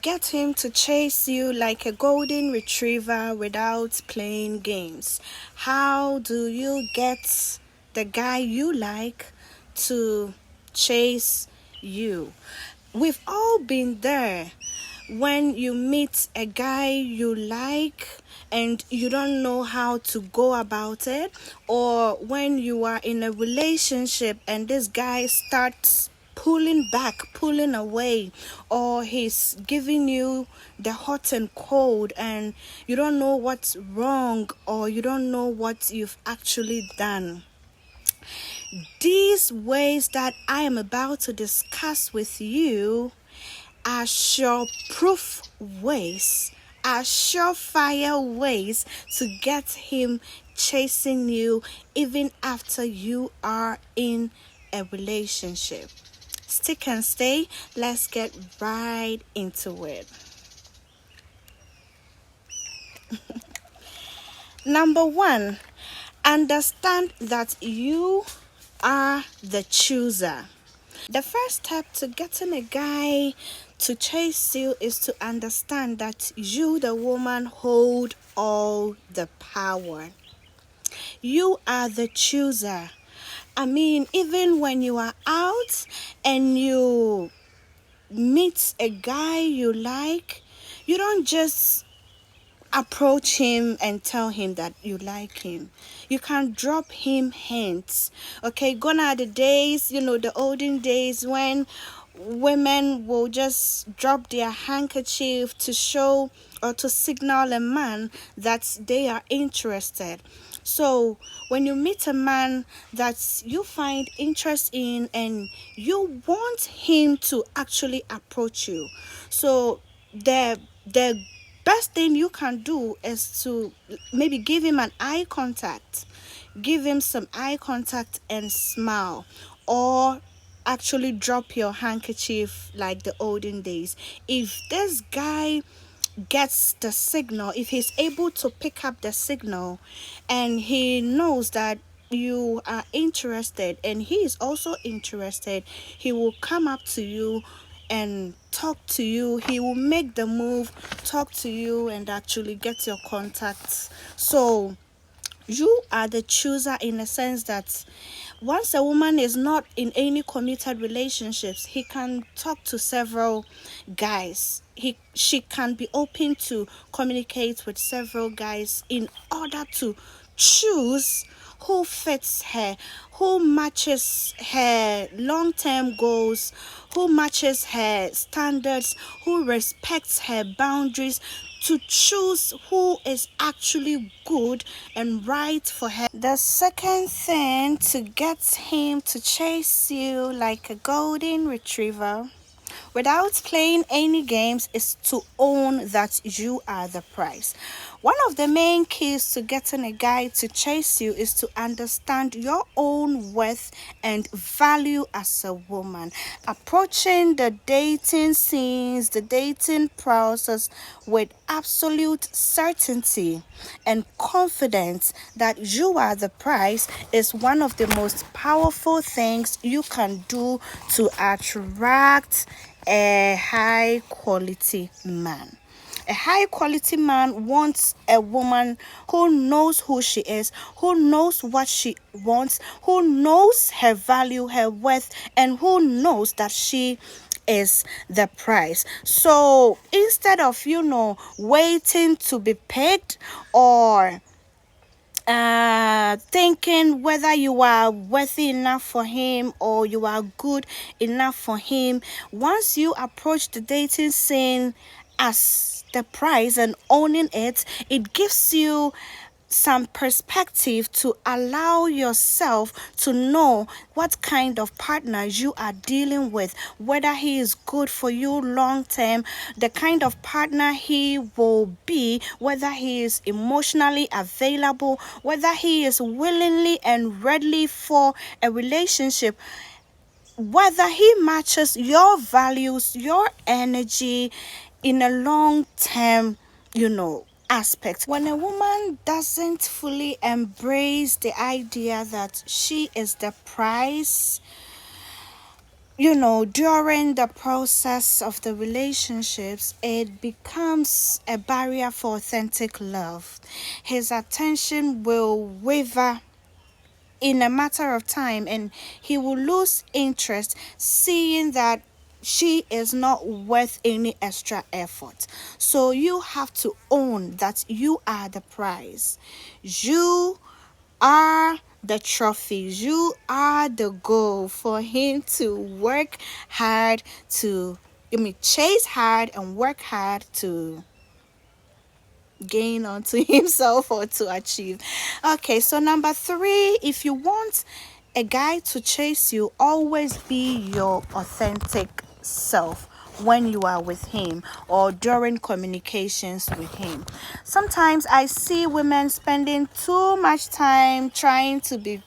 get him to chase you like a golden retriever without playing games? How do you get the guy you like to chase you? We've all been there. When you meet a guy you like and you don't know how to go about it, or when you are in a relationship and this guy starts pulling back, pulling away, or he's giving you the hot and cold and you don't know what's wrong or you don't know what you've actually done. These ways that I am about to discuss with you are sure-proof ways, are surefire ways to get him chasing you even after you are in a relationship. Stick and stay. Let's get right into it. Number 1, understand that you are the chooser. The first step to getting a guy to chase you is to understand that you, the woman, hold all the power. You are the chooser. I mean, even when you are out and you meet a guy you like, you don't just approach him and tell him that you like him. You can drop him hints. Okay, gone are the days, the olden days when women will just drop their handkerchief to show or to signal a man that they are interested. So when you meet a man that you find interest in and you want him to actually approach you, so the best thing you can do is to maybe give him an eye contact. Give him some eye contact and smile, or actually drop your handkerchief like the olden days. If this guy gets the signal, if he's able to pick up the signal and he knows that you are interested and he is also interested, he will come up to you and talk to you. He will make the move, talk to you, and actually get your contacts. So you are the chooser in the sense that once a woman is not in any committed relationships, he can talk to several guys. She can be open to communicate with several guys in order to choose who fits her, who matches her long-term goals, who matches her standards, who respects her boundaries, to choose who is actually good and right for her. The second thing to get him to chase you like a golden retriever without playing any games is to own that you are the prize. One of the main keys to getting a guy to chase you is to understand your own worth and value as a woman. Approaching the dating scenes, the dating process with absolute certainty and confidence that you are the prize is one of the most powerful things you can do to attract a high quality man. A high quality man wants a woman who knows who she is, who knows what she wants, who knows her value, her worth, and who knows that she is the prize. So instead of, waiting to be picked or thinking whether you are worthy enough for him or you are good enough for him, once you approach the dating scene as the prize and owning it, it gives you some perspective to allow yourself to know what kind of partner you are dealing with, whether he is good for you long term, the kind of partner he will be, whether he is emotionally available, whether he is willingly and readily for a relationship, whether he matches your values, your energy in a long term, aspect. When a woman doesn't fully embrace the idea that she is the prize, during the process of the relationships, it becomes a barrier for authentic love. His attention will waver in a matter of time, and he will lose interest, seeing that she is not worth any extra effort. So you have to own that you are the prize. You are the trophies. You are the goal for him to work hard to, chase hard and work hard to gain onto himself or to achieve. Okay, so number 3, if you want a guy to chase you, always be your authentic self when you are with him or during communications with him. Sometimes I see women spending too much time trying to be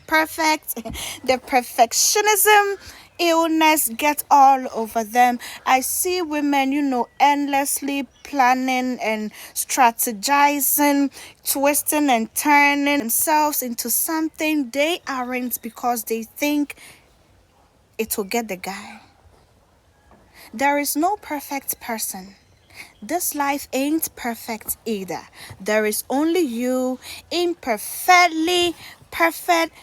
perfect. The perfectionism illness gets all over them. I see women, endlessly planning and strategizing, twisting and turning themselves into something they aren't because they think it will get the guy. There is no perfect person. This life ain't perfect either. There is only you, imperfectly perfect,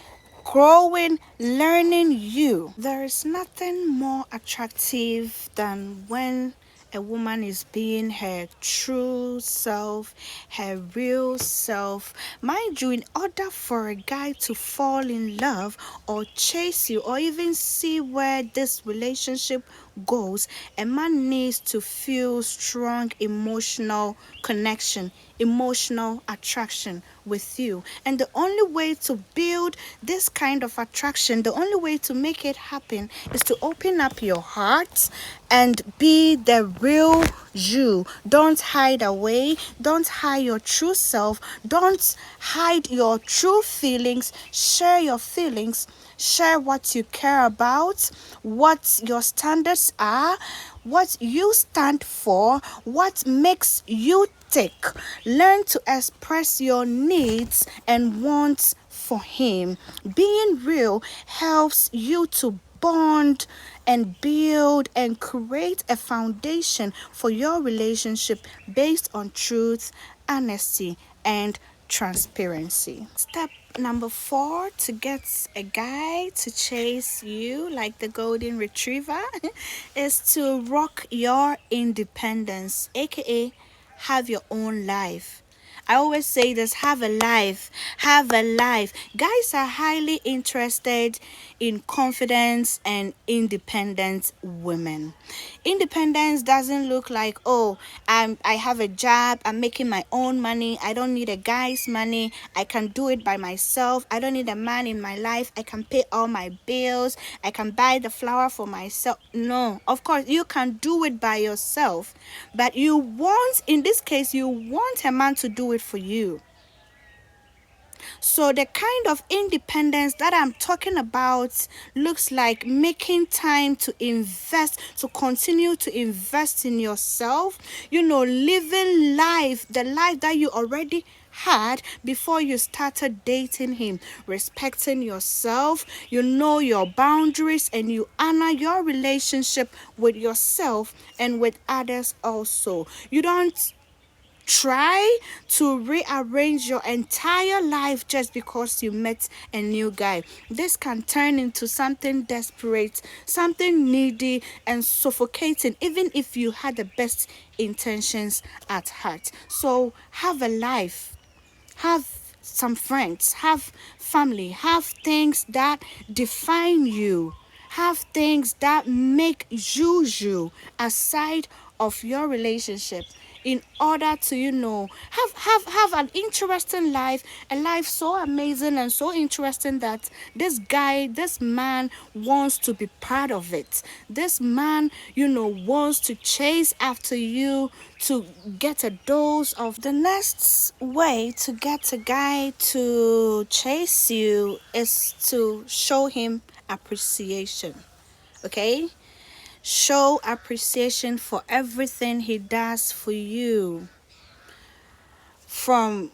growing, learning you. There is nothing more attractive than when a woman is being her true self, her real self. Mind you, in order for a guy to fall in love or chase you or even see where this relationship goes, a man needs to feel strong emotional connection, emotional attraction with you. And the only way to build this kind of attraction, the only way to make it happen is to open up your heart and be the real you. Don't hide away. Don't hide your true self. Don't hide your true feelings. Share your feelings. Share what you care about, what your standards are, what you stand for, what makes you tick. Learn to express your needs and wants for him. Being real helps you to bond and build and create a foundation for your relationship based on truth, honesty, and transparency. Step number 4 to get a guy to chase you like the golden retriever is to rock your independence, aka have your own life. I always say this, have a life, have a life. Guys are highly interested in confidence and independent women. Independence doesn't look like, I have a job, I'm making my own money, I don't need a guy's money, I can do it by myself, I don't need a man in my life, I can pay all my bills, I can buy the flour for myself. No, of course, you can do it by yourself, but in this case, you want a man to do it for you. So the kind of independence that I'm talking about looks like making time to invest, to continue to invest in yourself, living life, the life that you already had before you started dating him, respecting yourself, your boundaries, and you honor your relationship with yourself and with others also. You don't try to rearrange your entire life just because you met a new guy. This can turn into something desperate, something needy and suffocating, even if you had the best intentions at heart. So have a life, have some friends, have family, have things that define you, have things that make you aside of your relationship, in order to have an interesting life, a life so amazing and so interesting that this man wants to be part of it. This man wants to chase after you, to get a dose of. The next way to get a guy to chase you is to show him appreciation. Okay, show appreciation for everything he does for you, from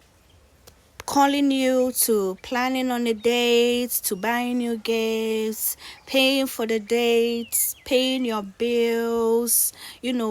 calling you, to planning on a date, to buying you gifts, paying for the dates, paying your bills,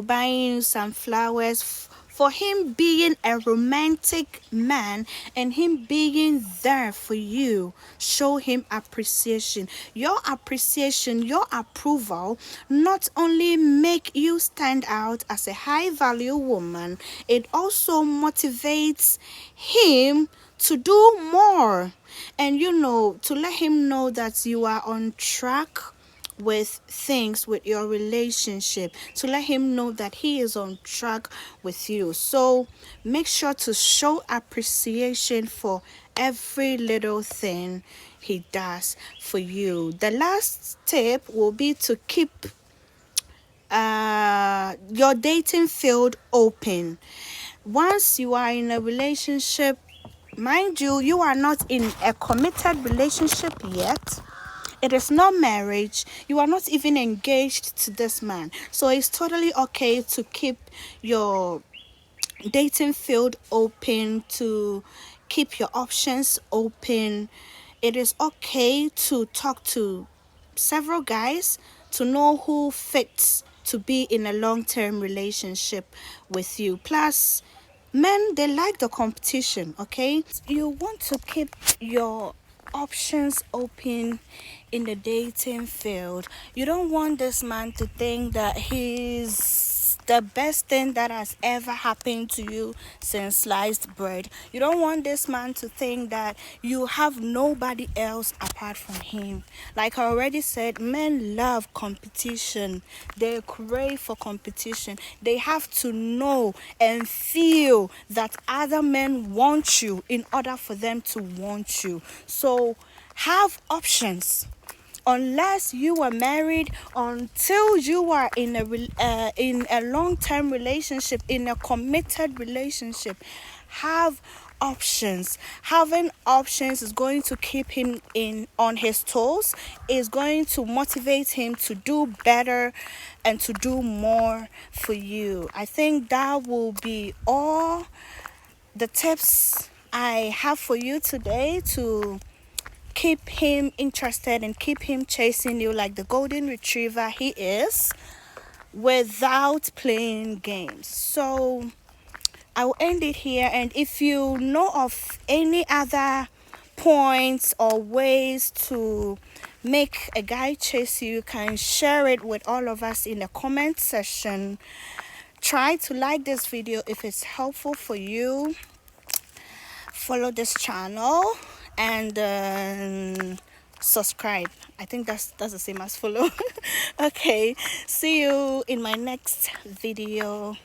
buying some flowers. For him being a romantic man and him being there for you, show him appreciation. Your appreciation, your approval, not only make you stand out as a high value woman, it also motivates him to do more, and to let him know that you are on track with things with your relationship, to let him know that he is on track with you. So make sure to show appreciation for every little thing he does for you. The last tip will be to keep your dating field open. Once you are in a relationship, mind you, you are not in a committed relationship yet. It is not marriage. You are not even engaged to this man. So it's totally okay to keep your dating field open, to keep your options open. It is okay to talk to several guys to know who fits to be in a long-term relationship with you. Plus, men, they like the competition, okay? You want to keep your options open in the dating field. You don't want this man to think that he's the best thing that has ever happened to you since sliced bread. You don't want this man to think that you have nobody else apart from him. Like I already said, men love competition. They crave for competition. They have to know and feel that other men want you in order for them to want you. So have options. Unless you are married, until you are in a long-term relationship, in a committed relationship, have options. Having options is going to keep him on his toes, is going to motivate him to do better and to do more for you. I think that will be all the tips I have for you today to keep him interested and keep him chasing you like the golden retriever he is, without playing games. So I will end it here, and if you know of any other points or ways to make a guy chase you, you can share it with all of us in the comment section. Try to like this video if it's helpful for you. Follow this channel and subscribe. I think that's the same as follow. Okay, see you in my next video.